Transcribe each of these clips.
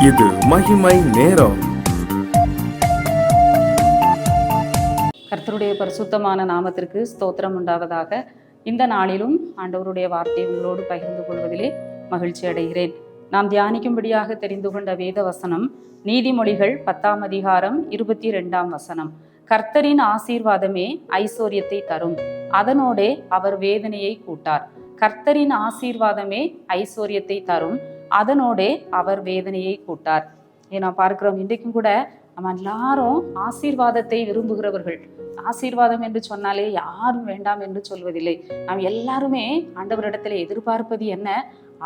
இது மகிமை நேரம். கர்த்தருடைய பரிசுத்தமான நாமத்திற்கு ஸ்தோத்திரம் உண்டாவதாக. இந்த நாளிலும் ஆண்டவருடைய வார்த்தை உங்களோடு பகிர்ந்து கொள்வதிலே மகிழ்ச்சி அடைகிறேன். நாம் தியானிக்கும்படியாக தெரிந்து கொண்ட வேத வசனம் நீதிமொழிகள் 10ஆம் அதிகாரம் 22ஆம் வசனம். கர்த்தரின் ஆசீர்வாதமே ஐஸ்வர்யத்தை தரும், அதனோடே அவர் வேதனையை கூட்டார். கர்த்தரின் ஆசீர்வாதமே ஐஸ்வர்யத்தை தரும், அதனோடே அவர் வேதனையை கூட்டார். நான் பார்க்கிறோம், இன்றைக்கும் கூட நம்ம எல்லாரும் ஆசீர்வாதத்தை விரும்புகிறவர்கள். ஆசீர்வாதம் என்று சொன்னாலே யாரும் வேண்டாம் என்று சொல்வதில்லை. நாம் எல்லாருமே ஆண்டவரிடத்துல எதிர்பார்ப்பது என்ன?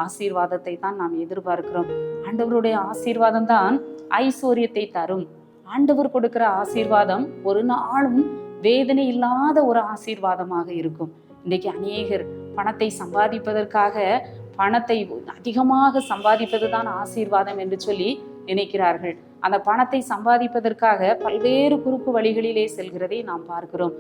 ஆசீர்வாதத்தை தான் நாம் எதிர்பார்க்கிறோம். ஆண்டவருடைய ஆசீர்வாதம் தான் ஐஸ்வர்யத்தை தரும். ஆண்டவர் கொடுக்கிற ஆசீர்வாதம் ஒரு நாளும் வேதனை இல்லாத ஒரு ஆசீர்வாதமாக இருக்கும். இன்றைக்கு அநேகர் பணத்தை சம்பாதிப்பதற்காக பணத்தை அதிகமாக சம்பாதிப்பது தான் ஆசீர்வாதம் என்று சொல்லி நினைக்கிறார்கள். அந்த பணத்தை சம்பாதிப்பதற்காக பல்வேறு குறுக்கு வழிகளிலே செல்கிறதை நாம் பார்க்கிறோம்.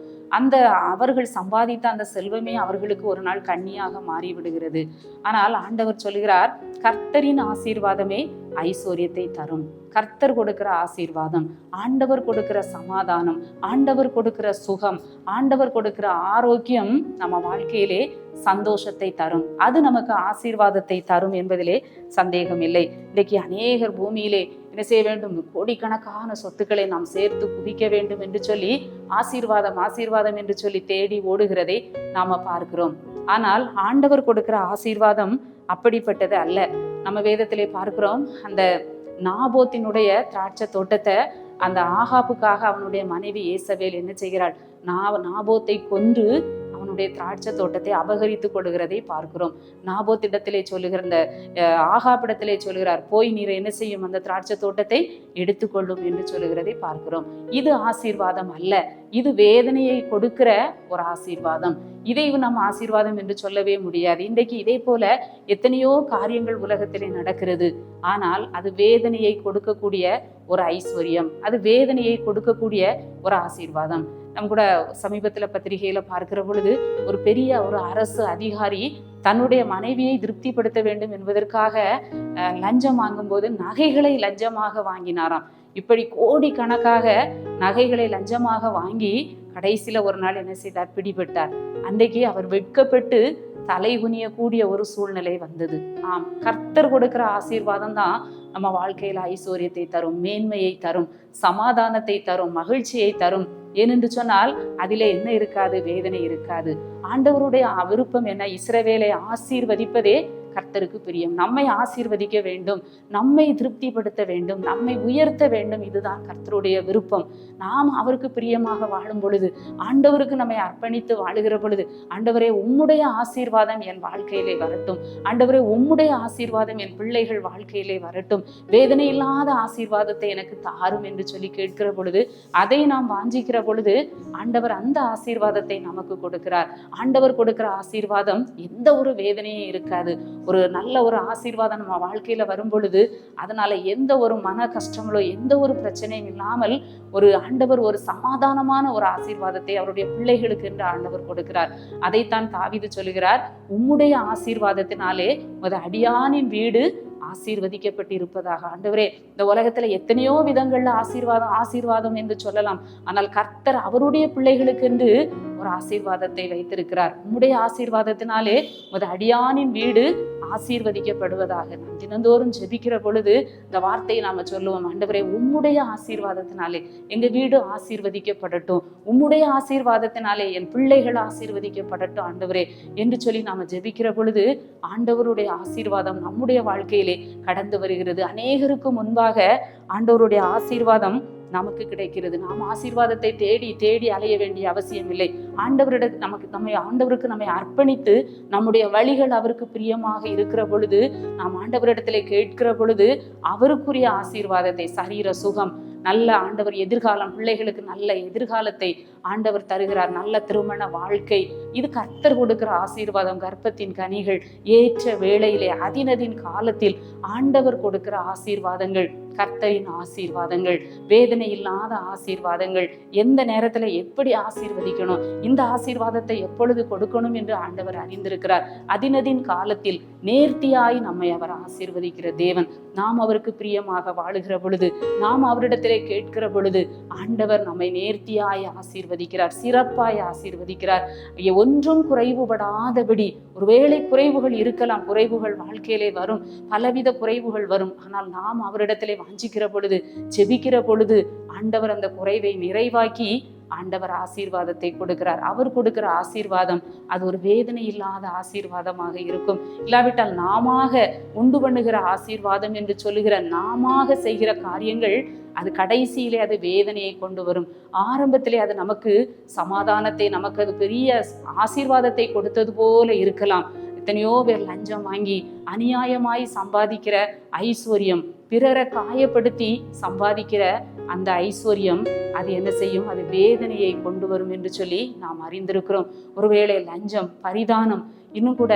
அவர்கள் சம்பாதித்த அந்த செல்வமே அவர்களுக்கு ஒரு நாள் கண்ணியாக மாறிவிடுகிறது. ஆனால் ஆண்டவர் சொல்கிறார், கர்த்தரின் ஆசீர்வாதமே ஐஸ்வர்யத்தை தரும். கர்த்தர் கொடுக்கிற ஆசீர்வாதம், ஆண்டவர் கொடுக்கிற சமாதானம், ஆண்டவர் கொடுக்கிற சுகம், ஆண்டவர் கொடுக்கிற ஆரோக்கியம் நம்ம வாழ்க்கையிலே சந்தோஷத்தை தரும். அது நமக்கு ஆசீர்வாதத்தை தரும் என்பதிலே சந்தேகம் இல்லை. இன்றைக்கு அநேகர் பூமியிலே என்ன செய்ய வேண்டும்? கோடிக்கணக்கான சொத்துக்களை நாம் சேர்த்து குவிக்க வேண்டும் என்று சொல்லி ஆசீர்வாதம் ஆசீர்வாதம் என்று சொல்லி தேடி ஓடுகிறதை நாம பார்க்கிறோம். ஆனால் ஆண்டவர் கொடுக்கிற ஆசீர்வாதம் அப்படிப்பட்டது அல்ல. நம்ம வேதத்திலே பார்க்கிறோம், அந்த நாபோத்தினுடைய திராட்சை தோட்டத்தை அந்த ஆகாப்புக்காக அவனுடைய மனைவி ஏசவேல் என்ன செய்கிறாள்? நாபோத்தை கொன்று அவனுடைய திராட்சை தோட்டத்தை அபகரித்து கொள்கிறதை பார்க்கிறோம். நாபோத்திடத்திலே சொல்லுகிற இந்த ஆகாப்பிடத்திலே சொல்கிறார், போய் நீர் என்ன செய்யும்? அந்த திராட்சை தோட்டத்தை எடுத்துக்கொள்ளும் என்று சொல்லுகிறதை பார்க்கிறோம். இது ஆசீர்வாதம் அல்ல, இது வேதனையை கொடுக்கிற ஒரு ஆசீர்வாதம். இதை நம்ம ஆசீர்வாதம் என்று சொல்லவே முடியாது. இன்றைக்கு இதே போல எத்தனையோ காரியங்கள் உலகத்திலே நடக்கிறது. ஆனால் அது வேதனையை கொடுக்கக்கூடிய ஒரு ஐஸ்வர்யம், அது வேதனையை கொடுக்கக்கூடிய ஒரு ஆசீர்வாதம். நம்ம கூட சமீபத்தில் பத்திரிகையில பார்க்கிற பொழுது ஒரு பெரிய ஒரு அரசு அதிகாரி தன்னுடைய மனைவியை திருப்திப்படுத்த வேண்டும் என்பதற்காக லஞ்சம் வாங்கும்போது நகைகளை லஞ்சமாக வாங்கினாராம். இப்படி கோடிக்கணக்காக நகைகளை லஞ்சமாக வாங்கி கடைசியில ஒரு நாள் என்ன செய்தார்? பிடிபட்டார். அன்றைக்கு அவர் வெட்கப்பட்டு தலை குனியக்கூடிய ஒரு சூழ்நிலை வந்தது. கர்த்தர் கொடுக்கிற ஆசீர்வாதம் தான் நம்ம வாழ்க்கையில ஐஸ்வர்யத்தை தரும், மேன்மையை தரும், சமாதானத்தை தரும், மகிழ்ச்சியை தரும். ஏனென்று சொன்னால் அதிலே என்ன இருக்காது? வேதனை இருக்காது. ஆண்டவருடைய விருப்பம் என்ன? இஸ்ரவேலை ஆசீர்வதிப்பதே கர்த்தருக்கு பிரியம். நம்மை ஆசீர்வதிக்க வேண்டும், நம்மை திருப்திப்படுத்த வேண்டும், நம்மை உயர்த்த வேண்டும். இதுதான் கர்த்தருடைய விருப்பம். நாம் அவருக்கு பிரியமாக வாழும் பொழுது, ஆண்டவருக்கு நம்மை அர்ப்பணித்து வாழுகிற பொழுது, ஆண்டவரே உம்முடைய ஆசீர்வாதம் என் வாழ்க்கையிலே வரட்டும், ஆண்டவரே உம்முடைய ஆசீர்வாதம் என் பிள்ளைகள் வாழ்க்கையிலே வரட்டும், வேதனை இல்லாத ஆசீர்வாதத்தை எனக்கு தாரும் என்று சொல்லி கேட்கிற பொழுது, அதை நாம் வாஞ்சிக்கிற பொழுது ஆண்டவர் அந்த ஆசீர்வாதத்தை நமக்கு கொடுக்கிறார். ஆண்டவர் கொடுக்கிற ஆசீர்வாதம் எந்த ஒரு வேதனையும் இருக்காது. ஒரு நல்ல ஒரு ஆசீர்வாதம் நம்ம வாழ்க்கையில வரும் பொழுது அதனால எந்த ஒரு மன கஷ்டங்களோ எந்த ஒரு பிரச்சனையும் இல்லாமல் ஒரு ஆண்டவர் ஒரு சமாதானமான ஒரு ஆசீர்வாதத்தை அவருடைய பிள்ளைகளுக்கு என்று ஆண்டவர் கொடுக்கிறார். அதைத்தான் தாவீது சொல்லுகிறார், உம்முடைய ஆசீர்வாதத்தினாலே உமது அடியானின் வீடு ஆசீர்வதிக்கப்பட்டு இருப்பதாக. ஆண்டவரே, இந்த உலகத்துல எத்தனையோ விதங்கள்ல ஆசீர்வாதம் என்று சொல்லலாம். ஆனால் கர்த்தர் அவருடைய பிள்ளைகளுக்கு என்று ஒரு ஆசீர்வாதத்தை வைத்திருக்கிறார். உம்முடைய ஆசீர்வாதத்தினாலே உமது அடியானின் வீடு ஆசீர்வதிக்கப்படுவதாக. நாம் தினந்தோறும் ஜெபிக்கிற பொழுது இந்த வார்த்தையை நாம சொல்லுவோம், ஆண்டவரே உம்முடைய ஆசீர்வாதத்தினாலே எங்க வீடு ஆசீர்வதிக்கப்படட்டும், உம்முடைய ஆசீர்வாதத்தினாலே என் பிள்ளைகள் ஆசீர்வதிக்கப்படட்டும் ஆண்டவரே என்று சொல்லி நாம ஜெபிக்கிற பொழுது ஆண்டவருடைய ஆசீர்வாதம் நம்முடைய வாழ்க்கையிலே கடந்து வருகிறது. அநேகருக்கு முன்பாக ஆண்டவருடைய ஆசீர்வாதம் நமக்கு கிடைக்கிறது. நாம் ஆசீர்வாதத்தை தேடி தேடி அலைய வேண்டிய அவசியம் இல்லை. ஆண்டவருக்கு நம்மை அர்ப்பணித்து நம்முடைய வழிகள் அவருக்கு பிரியமாக இருக்கிற பொழுது, நாம் ஆண்டவரிடத்திலே கேட்கிற பொழுது அவருக்குரிய ஆசீர்வாதத்தை, சரீர சுகம், நல்ல ஆண்டவர் எதிர்காலம், பிள்ளைகளுக்கு நல்ல எதிர்காலத்தை ஆண்டவர் தருகிறார். நல்ல திருமண வாழ்க்கை, இது கர்த்தர் கொடுக்கிற ஆசீர்வாதம். கர்ப்பத்தின் கனிகள் ஏற்ற வேளையிலே அதினதின் காலத்தில் ஆண்டவர் கொடுக்கிற ஆசீர்வாதங்கள். கர்த்தரின் ஆசீர்வாதங்கள், வேதனை இல்லாத ஆசீர்வாதங்கள், எந்த நேரத்துல எப்படி ஆசீர்வதிக்கணும், இந்த ஆசீர்வாதத்தை எப்பொழுது கொடுக்கணும் என்று ஆண்டவர் அறிந்திருக்கிறார். அதினதின் காலத்தில் நேர்த்தியாய் நம்மை அவர் ஆசீர்வதிக்கிற தேவன். நாம் அவருக்கு பிரியமாக வாழுகிற பொழுது, நாம் அவரிடத்திலே கேட்கிற பொழுது ஆண்டவர் நம்மை நேர்த்தியாய் ஆசீர்வதிக்கிறார், சிறப்பாய் ஆசீர்வதிக்கிறார். ஒன்றும் குறைவுபடாதபடி, ஒருவேளை குறைவுகள் இருக்கலாம், குறைவுகள் வாழ்க்கையிலே வரும், பலவித குறைவுகள் வரும். ஆனால் நாம் அவரிடத்திலே வாஞ்சிக்கிற பொழுது, ஜெபிக்கிற பொழுது ஆண்டவர் அந்த குறைவை நிறைவாக்கி ஆண்டவர் ஆசீர்வாதத்தை கொடுக்கிறார். அவர் கொடுக்கிற ஆசீர்வாதம் அது ஒரு வேதனை இல்லாத ஆசீர்வாதமாக இருக்கும். இல்லாவிட்டால் நாம உண்டு பண்ணுகிற ஆசீர்வாதம் என்று சொல்லுகிற நாம செய்கிற காரியங்கள் அது கடைசியிலே அது வேதனையை கொண்டு வரும். ஆரம்பத்திலே அது நமக்கு சமாதானத்தை, நமக்கு அது பெரிய ஆசீர்வாதத்தை கொடுத்தது போல இருக்கலாம். எத்தனையோ பேர் லஞ்சம் வாங்கி அநியாயமாய் சம்பாதிக்கிற ஐஸ்வர்யம், பிறரை காயப்படுத்தி சம்பாதிக்கிற அந்த ஐஸ்வர்யம் அது என்ன செய்யும்? அது வேதனையை கொண்டு வரும் என்று சொல்லி நாம் அறிந்திருக்கிறோம். ஒருவேளை லஞ்சம், பரிதானம், இன்னும் கூட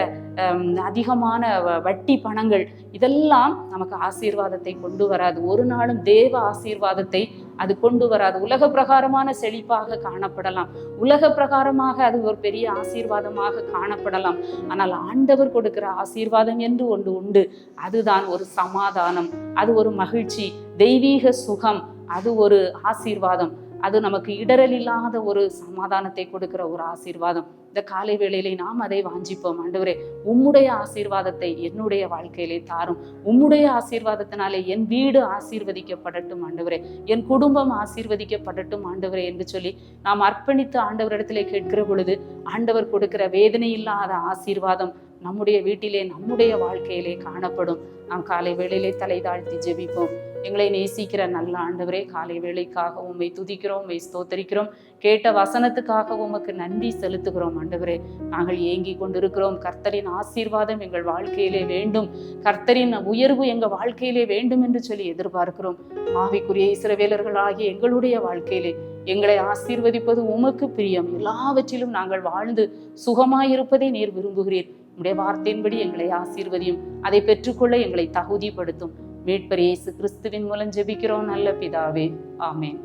அதிகமான வட்டி பணங்கள், இதெல்லாம் நமக்கு ஆசீர்வாதத்தை கொண்டு வராது. ஒரு நாளும் தேவ ஆசீர்வாதத்தை அது கொண்டு வராது. உலக பிரகாரமான செழிப்பாக காணப்படலாம், உலக பிரகாரமாக அது ஒரு பெரிய ஆசீர்வாதமாக காணப்படலாம். ஆனால் ஆண்டவர் கொடுக்கிற ஆசீர்வாதம் என்று ஒன்று உண்டு. அதுதான் ஒரு சமாதானம், அது ஒரு மகிழ்ச்சி, தெய்வீக சுகம், அது ஒரு ஆசீர்வாதம். அது நமக்கு இடரல் இல்லாத ஒரு சமாதானத்தை கொடுக்கிற ஒரு ஆசீர்வாதம். இந்த காலை வேளையிலே நாம் அதை வாஞ்சிப்போம். ஆண்டவரே, உம்முடைய ஆசீர்வாதத்தை என்னுடைய வாழ்க்கையிலே தாரும். உம்முடைய ஆசீர்வாதத்தினாலே என் வீடு ஆசீர்வதிக்கப்படட்டும் ஆண்டவரே, என் குடும்பம் ஆசீர்வதிக்கப்படட்டும் ஆண்டவரே என்று சொல்லி நாம் அர்ப்பணித்து ஆண்டவரிடத்திலே கேட்கிற பொழுது ஆண்டவர் கொடுக்கிற வேதனை இல்லாத ஆசீர்வாதம் நம்முடைய வீட்டிலே, நம்முடைய வாழ்க்கையிலே காணப்படும். நாம் காலை வேளையிலே தலை தாழ்த்தி ஜெபிப்போம். எங்களை நேசிக்கிற நல்ல ஆண்டவரே, காலை வேளைக்காக உம்மை துதிக்கிறோம், உம்மை ஸ்தோத்தரிக்கிறோம். கேட்ட வசனத்துக்காக உமக்கு நன்றி செலுத்துகிறோம் ஆண்டவரே. நாங்கள் ஏங்கி கொண்டிருக்கிறோம். கர்த்தரின் ஆசீர்வாதம் எங்கள் வாழ்க்கையிலே வேண்டும், கர்த்தரின் உயர்வு எங்கள் வாழ்க்கையிலே வேண்டும் என்று சொல்லி எதிர்பார்க்கிறோம். ஆவிக்குரிய இஸ்ரவேலர்களாகிய எங்களுடைய வாழ்க்கையிலே எங்களை ஆசீர்வதிப்பது உமக்கு பிரியம். எல்லாவற்றிலும் நாங்கள் வாழ்ந்து சுகமாயிருப்பதை நீர் விரும்புகிறீர். உம்முடைய வார்த்தையின்படி எங்களை ஆசீர்வதியும், அதை பெற்றுக்கொள்ள எங்களை தகுதிப்படுத்தும். மீட்பர் இயேசு கிறிஸ்துவின் மூலம் ஜெபிக்கிறோம் நல்ல பிதாவே, ஆமென்.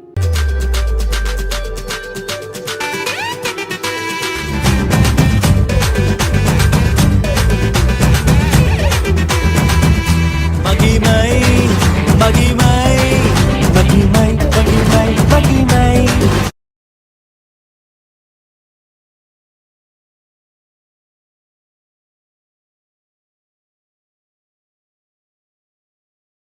மகிமை மகிமை